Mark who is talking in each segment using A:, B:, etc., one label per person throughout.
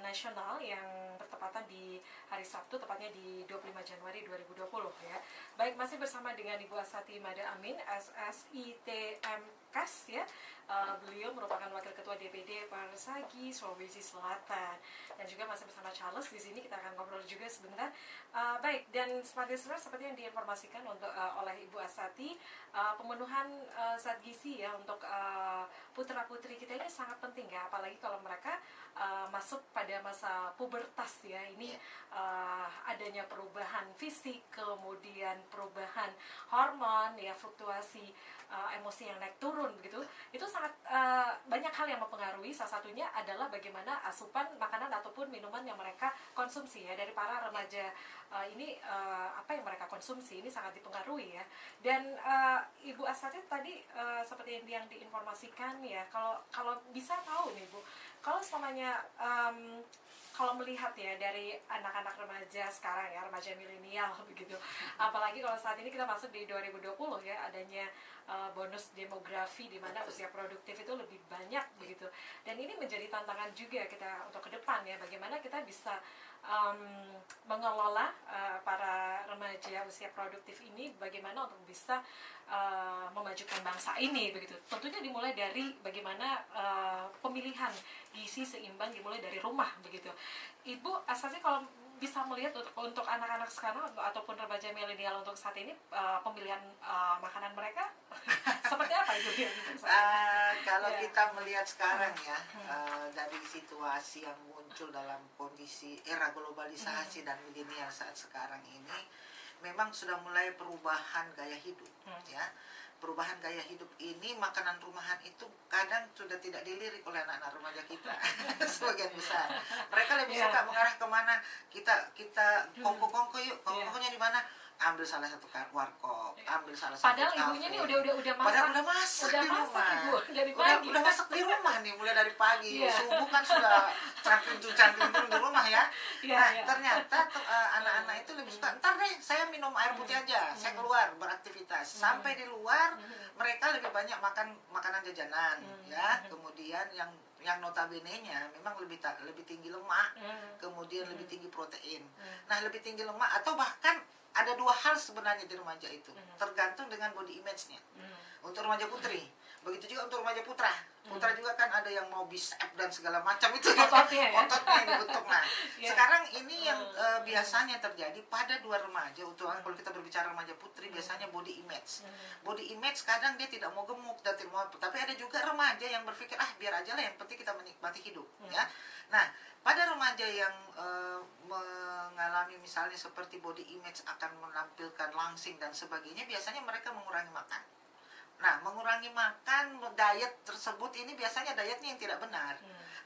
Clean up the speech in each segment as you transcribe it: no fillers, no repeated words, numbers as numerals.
A: nasional yang bertepatan di hari Sabtu, tepatnya di 25 Januari 2020 ya. Baik, masih bersama dengan Ibu Asati Mada Amin, SSITM KAS ya. Beliau merupakan Wakil Ketua DPD Persagi Sulawesi Selatan, dan juga masih bersama Charles di sini. Kita akan ngobrol juga sebentar. Baik, dan seperti yang diinformasikan oleh Ibu Asati, pemenuhan zat gizi ya untuk putra putri kita ini sangat penting ya, apalagi kalau mereka masuk pada masa pubertas ya. Ini adanya perubahan fisik, kemudian perubahan hormon ya, fluktuasi emosi yang naik turun begitu, itu sangat banyak hal yang mempengaruhi. Salah satunya adalah bagaimana asupan makanan ataupun minuman yang mereka konsumsi ya. Dari para remaja ini apa yang mereka konsumsi ini sangat dipengaruhi ya. Dan Ibu Asati tadi seperti yang diinformasikan ya, kalau bisa tahu nih Bu, kalau selamanya kalau melihat ya dari anak-anak remaja sekarang ya, remaja milenial begitu, apalagi kalau saat ini kita masuk di 2020 ya, adanya bonus demografi di mana usia produktif itu lebih banyak begitu. Dan ini menjadi tantangan juga kita untuk ke depan ya, bagaimana kita bisa mengelola para remaja usia produktif ini, bagaimana untuk bisa memajukan bangsa ini begitu. Tentunya dimulai dari bagaimana pemilihan gizi seimbang dimulai dari rumah begitu. Ibu asalnya kalau bisa melihat untuk anak-anak sekarang ataupun remaja milenial untuk saat ini, pemilihan makanan mereka seperti apa Ibu?
B: Kalau kita melihat sekarang ya, dari situasi yang muncul dalam kondisi era globalisasi dan milenial saat sekarang ini, memang sudah mulai perubahan gaya hidup ya. Perubahan gaya hidup ini, makanan rumahan itu kadang sudah tidak dilirik oleh anak-anak remaja kita. Sebagian besar mereka lebih suka mengarah kemana, kita kongko yuk, kongkonya di mana, ambil salah satu warkop, ambil salah satu
A: padahal
B: kafe.
A: Ibunya nih udah masak.
B: Padahal udah masak di rumah.
A: Ibu, dari pagi.
B: Udah masak di rumah nih, mulai dari pagi. Subuh kan sudah cangkring di rumah ya. Ternyata anak-anak itu lebih suka, ntar deh saya minum air putih aja, saya keluar beraktivitas. Sampai di luar mereka lebih banyak makan makanan jajanan ya. Kemudian yang notabene-nya memang lebih tinggi lemak, kemudian lebih tinggi protein. Nah, lebih tinggi lemak atau bahkan ada dua hal sebenarnya di remaja itu, tergantung dengan body image-nya. Untuk remaja putri, begitu juga untuk remaja putra. Putra juga kan ada yang mau bicep dan segala macam itu, ototnya yang dibentuk. Nah, sekarang ini yang biasanya terjadi pada dua remaja. Untuk kalau kita berbicara remaja putri, biasanya body image. Body image kadang dia tidak mau gemuk dan tidak mau, tapi ada juga remaja yang berpikir biar aja lah, yang penting kita menikmati hidup ya. Nah, pada remaja yang mengalami misalnya seperti body image akan menampilkan langsing dan sebagainya, biasanya mereka mengurangi makan. Nah, mengurangi makan, diet tersebut ini biasanya dietnya yang tidak benar.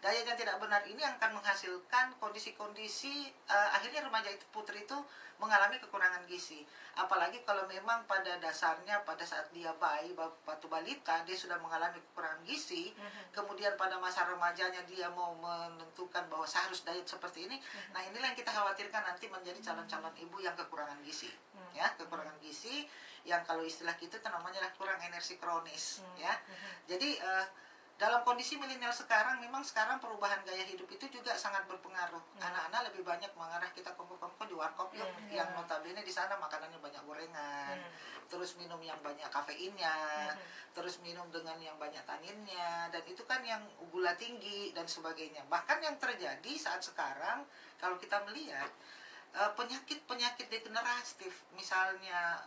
B: Diet yang tidak benar ini akan menghasilkan kondisi-kondisi akhirnya remaja putri itu mengalami kekurangan gizi. Apalagi kalau memang pada dasarnya pada saat dia bayi, batu balita, dia sudah mengalami kekurangan gizi, kemudian pada masa remajanya dia mau menentukan bahwa saya harus diet seperti ini. Nah, inilah yang kita khawatirkan nanti menjadi calon-calon ibu yang kekurangan gizi. Ya, kekurangan gizi yang kalau istilah kita itu namanya kurang energi kronis ya. Jadi dalam kondisi milenial sekarang, memang sekarang perubahan gaya hidup itu juga sangat berpengaruh. Anak-anak lebih banyak mengarah kita kongko-kongko di warkop yuk, yang notabene di sana makanannya banyak gorengan, terus minum yang banyak kafeinnya, terus minum dengan yang banyak taninnya, dan itu kan yang gula tinggi dan sebagainya. Bahkan yang terjadi saat sekarang kalau kita melihat penyakit-penyakit degeneratif, misalnya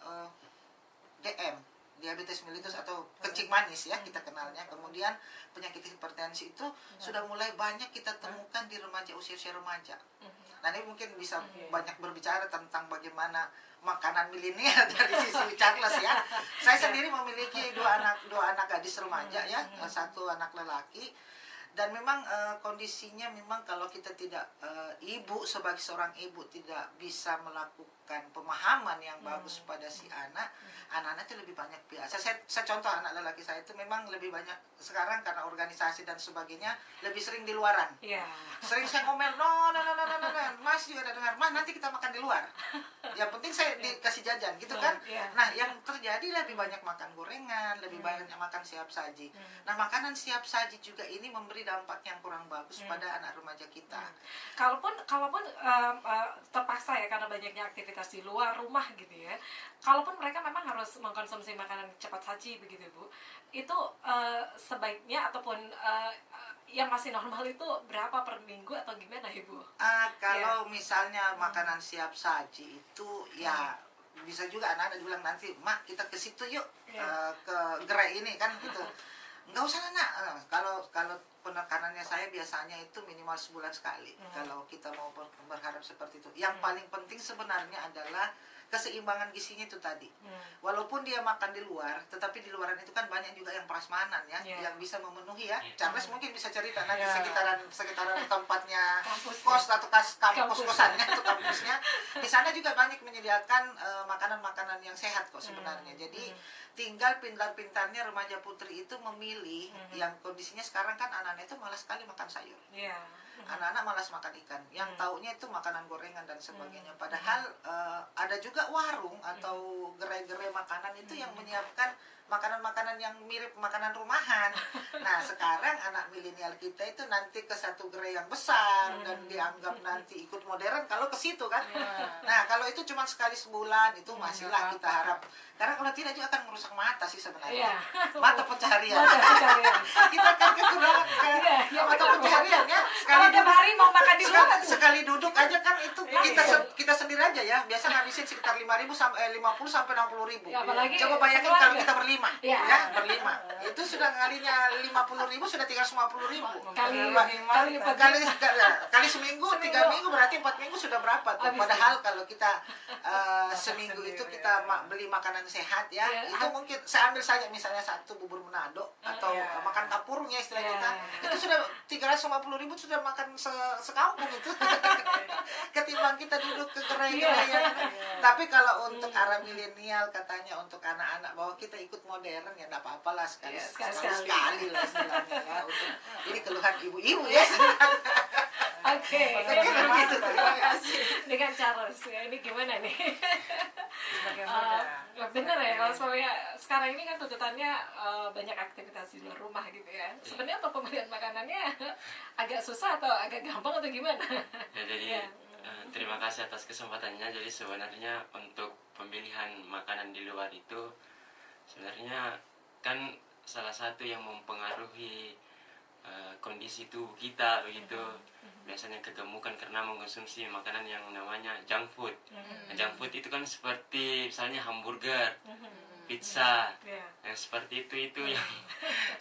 B: DM, diabetes mellitus atau kencing manis ya kita kenalnya. Kemudian penyakit hipertensi itu sudah mulai banyak kita temukan di remaja, usia remaja. Nah, ini mungkin bisa banyak berbicara tentang bagaimana makanan milenial dari sisi Charles ya. Saya sendiri memiliki dua anak gadis remaja ya, satu anak lelaki. Dan memang kondisinya memang kalau kita tidak, ibu sebagai seorang ibu tidak bisa melakukan pemahaman yang bagus pada si anak-anak itu lebih banyak biasa. Saya contoh anak lelaki saya itu memang lebih banyak sekarang karena organisasi dan sebagainya lebih sering di luaran. Sering saya ngomel, no, Mas juga ada dengar, Mas nanti kita makan di luar. Yang penting saya dikasih jajan gitu kan. Nah, yang terjadi lebih banyak makan gorengan, lebih banyak makan siap saji. Nah, makanan siap saji juga ini memberi dampak yang kurang bagus pada anak remaja kita.
A: kalaupun terpaksa ya karena banyaknya aktivitas di luar rumah gitu ya, kalaupun mereka memang harus mengkonsumsi makanan cepat saji begitu Bu, itu sebaiknya ataupun yang masih normal itu berapa per minggu atau gimana Ibu?
B: Kalau misalnya makanan siap saji itu ya bisa juga anak-anak bilang nanti, mak kita ke situ yuk, ke gerai ini kan gitu. Nggak usah nak. Kalau penekanannya saya biasanya itu minimal sebulan sekali. Kalau kita mau berharap seperti itu. Yang paling penting sebenarnya adalah keseimbangan gizinya itu tadi. Walaupun dia makan di luar, tetapi di luaran itu kan banyak juga yang prasmanan ya, yang bisa memenuhi ya. Charles mungkin bisa cerita nanti sekitaran tempatnya kos atau kampus kosannya atau kampusnya. Di sana juga banyak menyediakan makanan-makanan yang sehat kok sebenarnya. Jadi tinggal pintar-pintarnya remaja putri itu memilih yang kondisinya sekarang kan anak-anak itu malas sekali makan sayur. Anak-anak malas makan ikan, yang taunya itu makanan gorengan dan sebagainya. Padahal ada juga warung atau gerai-gerai makanan itu yang menyiapkan makanan-makanan yang mirip makanan rumahan. Nah sekarang anak milenial kita itu nanti ke satu gerai yang besar dan dianggap nanti ikut modern kalau ke situ kan. Nah kalau itu cuma sekali sebulan itu masihlah kita harap. Karena kalau tidak juga akan merusak mata sih sebenarnya. Mata pencaharian. Kita kan kekurangan mata pencaharian ya.
A: Kalau tiap hari mau makan di luar
B: sekali duduk aja kan itu kita sendiri aja ya. Biasa ngabisin sekitar 50 sampai 60.000. Coba bayangin kalau kita berlima. Ya, berlima. Itu sudah kalinya 50.000 sudah 350.000. Kali seminggu 3 minggu berarti 4 minggu sudah berapa tuh? Padahal kalau kita seminggu itu kita beli makanan sehat ya, itu mungkin saya ambil saja misalnya satu bubur Manado atau makan kapurung ya istilah kita, itu sudah 350.000 sudah makan sekampung itu. Ketimbang kita duduk ke gerai-gerai tapi kalau untuk arah milenial katanya untuk anak-anak bahwa kita ikut modern ya enggak apa-apa lah sekali lah istilahnya ya, untuk ini keluhan ibu-ibu ya.
A: Oke,
B: gitu. Terima kasih.
A: Dengan Charles ya, ini gimana nih? Bener ya, kalau sekarang ini kan tuntutannya banyak aktivitas di luar rumah gitu ya. Sebenarnya untuk pemilihan makanannya agak susah atau agak gampang atau gimana?
C: Jadi terima kasih atas kesempatannya. Jadi sebenarnya untuk pemilihan makanan di luar itu sebenarnya kan salah satu yang mempengaruhi kondisi tubuh kita begitu. Biasanya kegemukan karena mengkonsumsi makanan yang namanya junk food. Junk food itu kan seperti misalnya hamburger, pizza, yang seperti itu yang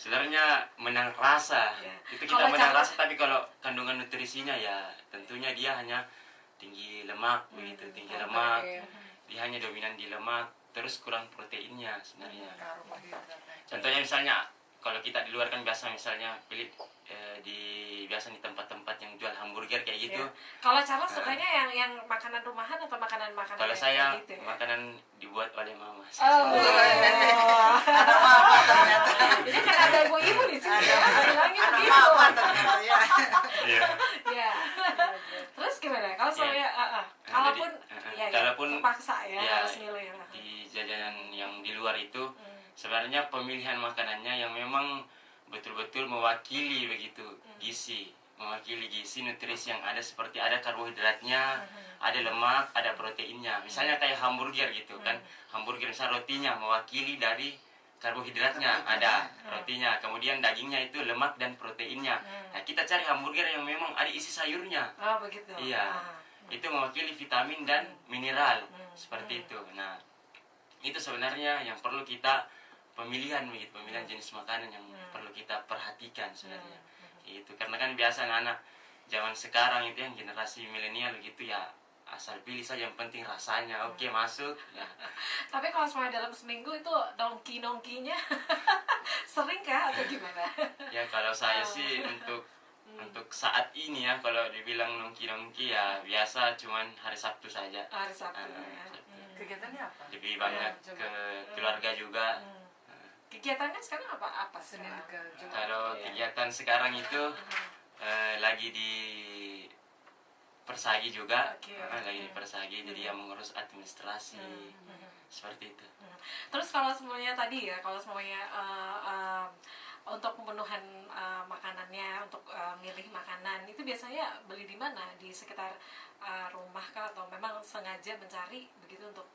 C: sebenarnya menang rasa. Itu kita menang rasa, tapi kalau kandungan nutrisinya ya tentunya dia hanya tinggi lemak begitu, tinggi lemak. Dia hanya dominan di lemak, terus kurang proteinnya sebenarnya. Contohnya misalnya kalau kita di luar kan biasa misalnya pilih biasa di tempat-tempat yang jual hamburger kayak gitu.
A: Kalau Charles sukanya yang makanan rumahan atau makanan
C: kalau saya
A: gitu,
C: makanan dibuat oleh mama.
B: Ada mama ternyata.
A: Jadi kan ada ibu-ibu di sini ya, bilangnya
B: Ada
A: begitu.
B: mama ternyata ya.
A: Ya. Terus gimana? Kalau saya kalaupun terpaksa ya harus milih
C: di jajanan yang di luar itu sebenarnya pemilihan makanannya yang memang betul-betul mewakili begitu mewakili gizi nutrisi yang ada, seperti ada karbohidratnya, ada lemak, ada proteinnya. Misalnya kayak hamburger gitu kan, hamburger misalnya rotinya mewakili dari karbohidratnya, ada rotinya, kemudian dagingnya itu lemak dan proteinnya. Nah kita cari hamburger yang memang ada isi sayurnya.
A: Begitu.
C: Iya, itu mewakili vitamin dan mineral seperti itu. Nah itu sebenarnya yang perlu kita pemilihan jenis makanan yang perlu kita perhatikan sebenarnya. Itu karena kan biasa anak zaman sekarang itu yang generasi milenial gitu ya, asal pilih saja yang penting rasanya oke masuk ya.
A: Tapi kalau semuanya dalam seminggu itu nongki-nongkinya sering kah atau gimana?
C: Ya kalau saya sih untuk saat ini ya, kalau dibilang nongki-nongki ya biasa cuman hari Sabtu saja.
A: Hari Sabtu ya.
D: Kegiatannya apa?
C: Lebih banyak ke keluarga juga.
A: Kegiatannya sekarang apa
D: Senin ke Jumat.
C: Kalau kegiatan sekarang itu lagi di Persagi juga, lagi di Persagi, jadi yang mengurus administrasi seperti itu.
A: Terus kalau semuanya tadi ya, kalau semuanya untuk pemenuhan makanannya, untuk milih makanan itu biasanya beli di mana? Di sekitar rumah kah, atau memang sengaja mencari begitu untuk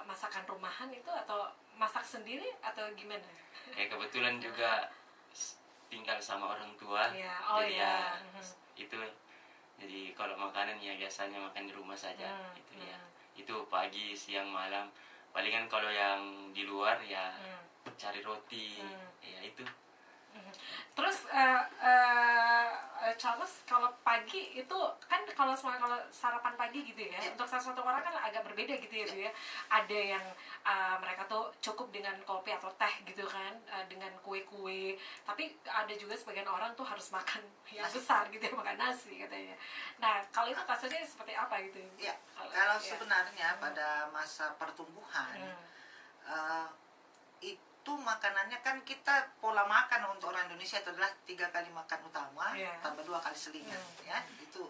A: masakan rumahan itu, atau masak sendiri atau gimana?
C: Ya kebetulan juga tinggal sama orang tua.
A: Ya, oh
C: jadi
A: ya.
C: Itu jadi kalau makanan ya biasanya makan di rumah saja. Itu ya. Itu pagi, siang, malam. Palingan kalau yang di luar ya cari roti. Ya itu.
A: Terus Charles, kalau pagi itu kan kalau sarapan pagi gitu ya, untuk salah satu orang kan agak berbeda gitu ya Bu ya. Ada yang mereka tuh cukup dengan kopi atau teh gitu kan, dengan kue-kue. Tapi ada juga sebagian orang tuh harus makan yang besar gitu ya, makan nasi katanya. Nah, kalau itu kasusnya seperti apa gitu?
B: Ya, kalau sebenarnya pada masa pertumbuhan itu makanannya kan kita pola makan untuk orang Indonesia itu adalah 3 kali makan utama tambah 2 kali selingan ya, itu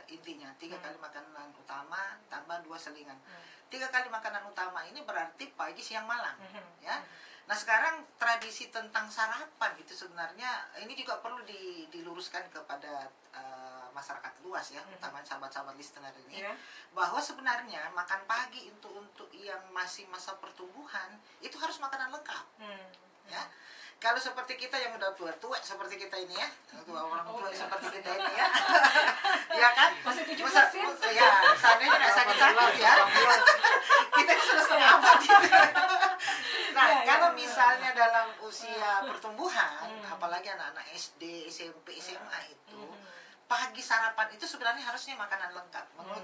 B: intinya 3 kali makanan utama tambah 2 selingan. 3 kali makanan utama ini berarti pagi, siang, malam ya. Nah sekarang tradisi tentang sarapan itu sebenarnya ini juga perlu diluruskan kepada masyarakat luas ya, utama sahabat-sahabat listener ini, bahwa sebenarnya makan pagi untuk yang masih masa pertumbuhan itu harus makanan lengkap ya. Kalau seperti kita yang udah tua-tua seperti kita ini ya, orang tua seperti kita ini ya, ya kan,
A: masih 17
B: ya, seandainya nggak sakit-sakit ya, kita sudah setengah abad gitu. Nah, kalau misalnya dalam usia pertumbuhan, apalagi anak-anak SD, SMP, SMA itu, pagi sarapan itu sebenarnya harusnya makanan lengkap. Menurut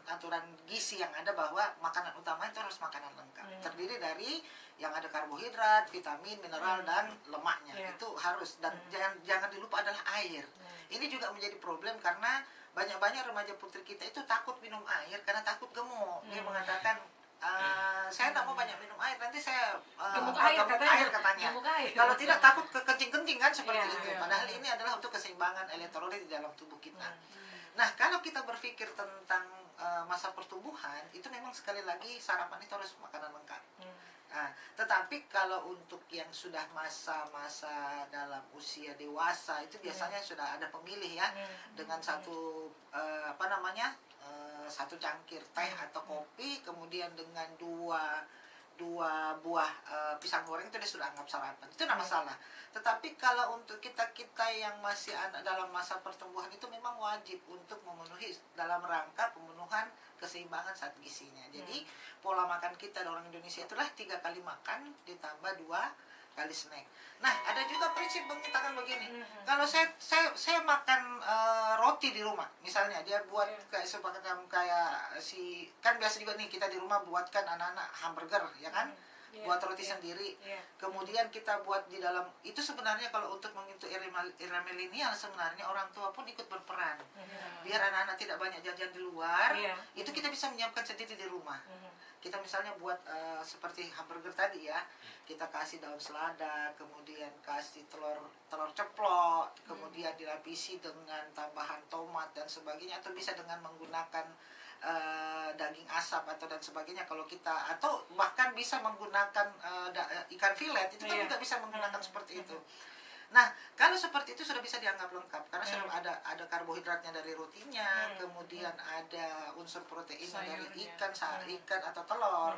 B: aturan gizi yang ada bahwa makanan utama itu harus makanan lengkap. Terdiri dari yang ada karbohidrat, vitamin, mineral, dan lemaknya. Itu harus. Dan jangan dilupa adalah air. Ini juga menjadi problem karena banyak-banyak remaja putri kita itu takut minum air karena takut gemuk. Dia mengatakan, saya tak mau banyak minum air, nanti saya
A: gemuk air katanya.
B: Kalau tidak takut kekencing-kencing kan seperti itu. Padahal ini adalah untuk keseimbangan elektrolit di dalam tubuh kita. Nah, kalau kita berpikir tentang masa pertumbuhan, itu memang sekali lagi sarapan itu harus makanan lengkap. Nah, tetapi kalau untuk yang sudah masa-masa dalam usia dewasa itu biasanya sudah ada pemilih ya, dengan satu satu cangkir teh atau kopi, kemudian dengan dua buah pisang goreng itu dia sudah anggap sarapan. Itu tidak masalah. Tetapi kalau untuk kita yang masih dalam masa pertumbuhan itu memang wajib untuk memenuhi dalam rangka pemenuhan keseimbangan zat gizinya. Jadi pola makan kita orang Indonesia itulah 3 kali makan ditambah 2 kali snack. Nah, ada juga prinsip mengatakan begini. Kalau saya makan roti di rumah, misalnya dia buat kayak si kan biasa juga nih kita di rumah buatkan anak-anak hamburger, ya kan? Buat roti sendiri. Kemudian kita buat di dalam itu sebenarnya kalau untuk menyentuh era milenial sebenarnya orang tua pun ikut berperan. Biar anak-anak tidak banyak jajan di luar, itu kita bisa menyiapkan sendiri di rumah. Kita misalnya buat seperti hamburger tadi ya, kita kasih daun selada, kemudian kasih telur ceplok, kemudian dilapisi dengan tambahan tomat dan sebagainya, atau bisa dengan menggunakan daging asap atau dan sebagainya kalau kita, atau bahkan bisa menggunakan ikan filet itu kan juga bisa menggunakan seperti itu. Nah, kalau seperti itu sudah bisa dianggap lengkap karena sudah ada karbohidratnya dari rotinya, kemudian ada unsur proteinnya dari ikan atau telur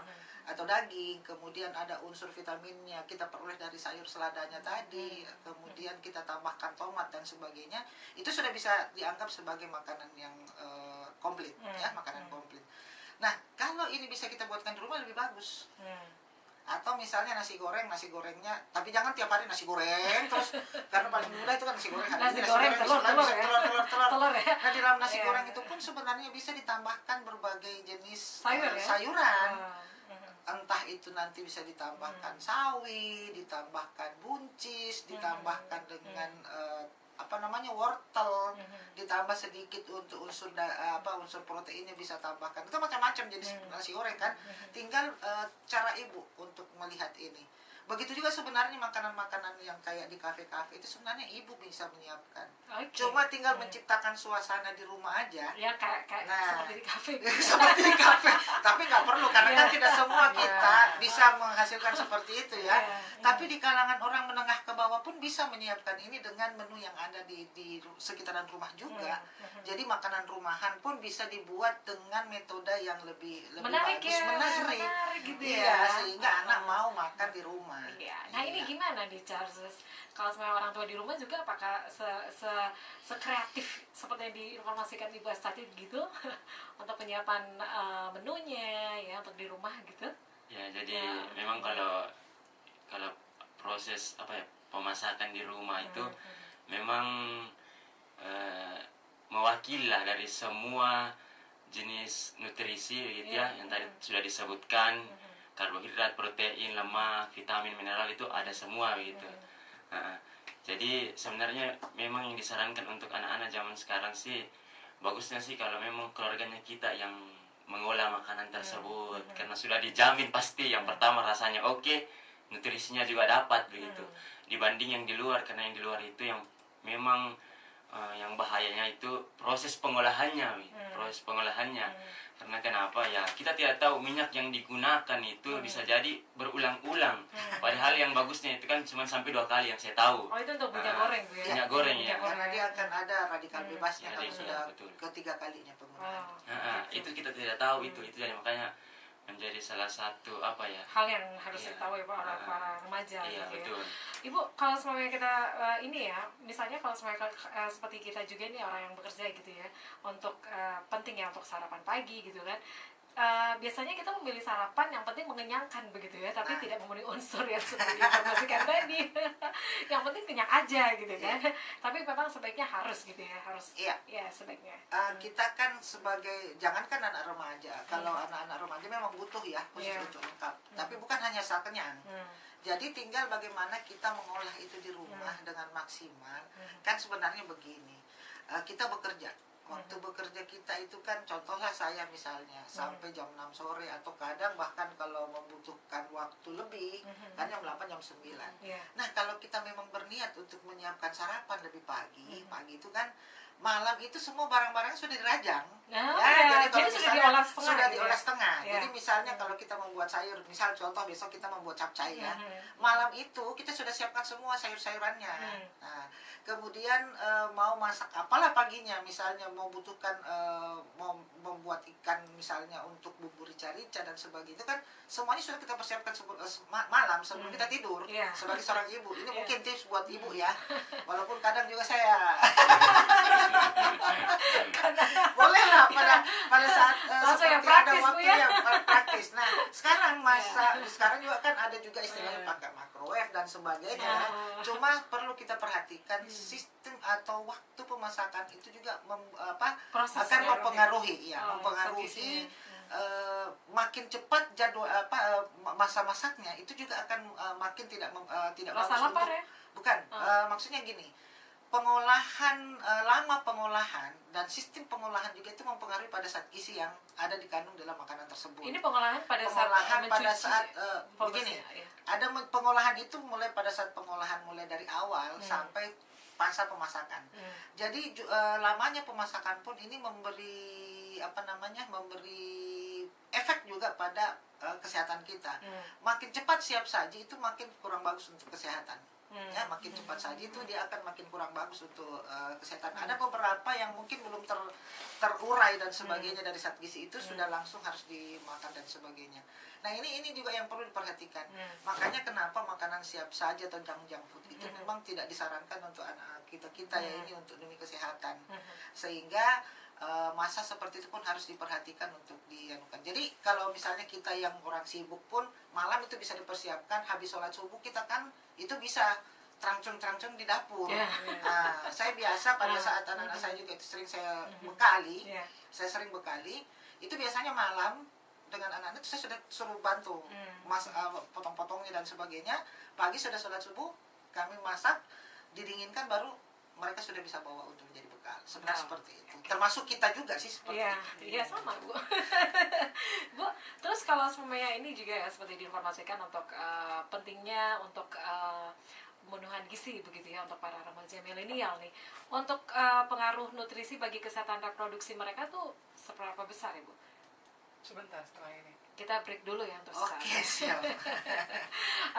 B: atau daging, kemudian ada unsur vitaminnya kita peroleh dari sayur seladanya tadi, kemudian kita tambahkan tomat dan sebagainya. Itu sudah bisa dianggap sebagai makanan yang komplit ya, makanan komplit. Nah, kalau ini bisa kita buatkan di rumah lebih bagus. Atau misalnya nasi gorengnya, tapi jangan tiap hari nasi goreng terus, karena paling mudah itu kan nasi goreng.
A: Nasi goreng telur ya.
B: Nah, di dalam nasi goreng itu pun sebenarnya bisa ditambahkan berbagai jenis sayuran. Entah itu nanti bisa ditambahkan sawi, ditambahkan buncis, ditambahkan dengan wortel, ditambah sedikit untuk unsur proteinnya bisa tambahkan. Itu macam-macam jenis nasi goreng kan. Tinggal cara ibu untuk melihat ini. Begitu juga sebenarnya makanan-makanan yang kayak di kafe-kafe itu sebenarnya ibu bisa menyiapkan.
A: Oke.
B: Cuma tinggal menciptakan suasana di rumah aja.
A: Ya kayak
B: Nah.
A: seperti di kafe.
B: Seperti di kafe, tapi nggak perlu karena kan
A: Iya.
B: tidak semua kita
D: Iya.
B: bisa menghasilkan seperti itu ya.
A: Iya.
B: Tapi di kalangan orang menengah ke bawah pun bisa menyiapkan ini dengan menu yang ada di sekitaran rumah juga. Jadi makanan rumahan pun bisa dibuat dengan metode yang lebih
A: Menarik
B: bagus,
A: ya,
B: menarik.
A: gitu
B: Iya,
A: ya.
B: sehingga anak mau makan di rumah.
A: Iya. Nah ini
B: Iya.
A: gimana nih Charles? Kalau sebenarnya orang tua di rumah juga apakah sekreatif seperti yang diinformasikan Ibu Astati gitu untuk penyiapan menunya ya untuk di rumah gitu?
C: Ya, jadi
A: Ya.
C: memang kalau proses pemasakan di rumah itu memang mewakili lah dari semua jenis nutrisi gitu ya, yang tadi sudah disebutkan, karbohidrat, protein, lemak, vitamin, mineral itu ada semua gitu. Jadi sebenarnya memang yang disarankan untuk anak-anak zaman sekarang sih bagusnya sih kalau memang keluarganya kita yang mengolah makanan tersebut, karena sudah dijamin pasti yang pertama rasanya oke, nutrisinya juga dapat begitu, dibanding yang di luar. Karena yang di luar itu yang memang yang bahayanya itu proses pengolahannya. Karena kenapa ya, kita tidak tahu minyak yang digunakan itu bisa jadi berulang-ulang, padahal yang bagusnya itu kan cuma sampai 2 kali yang saya tahu.
A: Oh itu untuk minyak goreng Bu ya?
C: Minyak goreng ya.
B: Karena dia akan ada radikal bebasnya kalau
C: Radikal,
B: sudah
C: betul.
B: ketiga kalinya penggunaan.
C: Itu kita tidak tahu itu jadi makanya menjadi salah satu
A: hal yang harus
C: Iya.
A: diketahui para remaja
C: iya
A: gitu ya.
C: betul.
A: Ibu, kalau semuanya kita ini ya, misalnya kalau semuanya seperti kita juga nih orang yang bekerja gitu ya, untuk penting ya untuk sarapan pagi gitu kan. Biasanya kita memilih sarapan yang penting mengenyangkan begitu ya, tapi tidak memenuhi unsur yang sudah diinformasikan tadi. Yang penting kenyang aja gitu kan. Tapi memang sebaiknya harus gitu ya, harus.
B: Iya.
A: Ya sebaiknya.
B: Kita kan sebagai, jangankan anak remaja, kalau anak-anak remaja memang butuh ya khusus
A: Iya.
B: untuk lengkap. Tapi bukan hanya saat kenyang. Jadi tinggal bagaimana kita mengolah itu di rumah dengan maksimal. Kan sebenarnya begini, kita bekerja. Waktu bekerja kita itu kan, contohnya saya misalnya sampai jam 6 sore atau kadang bahkan kalau membutuhkan waktu lebih kan jam 8 jam 9.
A: Iya.
B: Nah kalau kita memang berniat untuk menyiapkan sarapan lebih pagi, pagi itu kan malam itu semua barang-barangnya sudah dirajang.
A: Jadi
B: kalau
A: sudah
B: misalnya
A: diolah setengah
B: sudah
A: gitu ya?
B: diolah setengah.
A: Ya.
B: Jadi misalnya kalau kita membuat sayur, misal contoh besok kita membuat capcay ya. Malam itu kita sudah siapkan semua sayur-sayurannya. Nah, kemudian mau masak apalah paginya, misalnya mau butuhkan mau membuat ikan misalnya untuk bumbu rica-rica dan sebagainya, itu kan semuanya sudah kita persiapkan malam sebelum kita tidur.
A: Iya.
B: Sebagai seorang ibu, ini
A: Iya.
B: mungkin tips buat ibu ya. Walaupun kadang juga saya boleh lah pada saat
A: Langsung yang
B: seperti ada
A: praktis, Bu,
B: waktu
A: ya?
B: yang praktis. Nah sekarang sekarang juga kan ada juga istilahnya pakai microwave dan sebagainya. Cuma perlu kita perhatikan sistem atau waktu pemasakan itu juga
A: Proses
B: akan
A: ya,
B: mempengaruhi
A: strategi.
B: makin cepat jadwal masa masaknya itu juga akan makin tidak
A: Rasa
B: bagus
A: lapar
B: untuk
A: ya?
B: bukan maksudnya gini, pengolahan lama pengolahan dan sistem pengolahan juga itu mempengaruhi pada zat gizi yang ada dikandung dalam makanan tersebut.
A: Ini pengolahan pada
B: Pengolahan
A: saat
B: pada
A: mencuci
B: saat
A: fokusnya,
B: begini,
A: ya.
B: ada pengolahan itu mulai pada saat pengolahan mulai dari awal sampai masa pemasakan. Jadi lamanya pemasakan pun ini memberi memberi efek juga pada kesehatan kita. Makin cepat siap saji itu makin kurang bagus untuk kesehatan. Ya, makin cepat saji itu dia akan makin kurang bagus untuk kesehatan. Ada beberapa yang mungkin belum terurai dan sebagainya dari zat gizi itu sudah langsung harus dimakan dan sebagainya. Nah ini juga yang perlu diperhatikan. Makanya kenapa makanan siap saji atau junk food itu memang tidak disarankan untuk anak kita ya, ini untuk demi kesehatan. Sehingga masa seperti itu pun harus diperhatikan untuk dianukan. Jadi kalau misalnya kita yang orang sibuk pun malam itu bisa dipersiapkan, habis sholat subuh kita kan itu bisa trangcung di dapur. Nah, saya biasa pada saat anak-anak saya juga itu sering saya bekali, saya sering bekali, itu biasanya malam dengan anak-anak itu saya sudah suruh bantu potong-potongnya dan sebagainya. Pagi sudah sholat subuh, kami masak, didinginkan baru mereka sudah bisa bawa untuk menjadi bekal. Sebenarnya seperti itu. Termasuk kita juga sih seperti
A: Iya,
B: itu.
A: iya sama Bu. Bu, terus kalau semuanya ini juga ya seperti diinformasikan untuk pentingnya untuk pemenuhan gizi begitu ya untuk para remaja milenial nih. Untuk pengaruh nutrisi bagi kesehatan reproduksi mereka tuh seberapa besar ya Bu?
D: Sebentar setelah ini.
A: Kita break dulu ya untuk
B: Oke,
A: sesaat.
B: siap.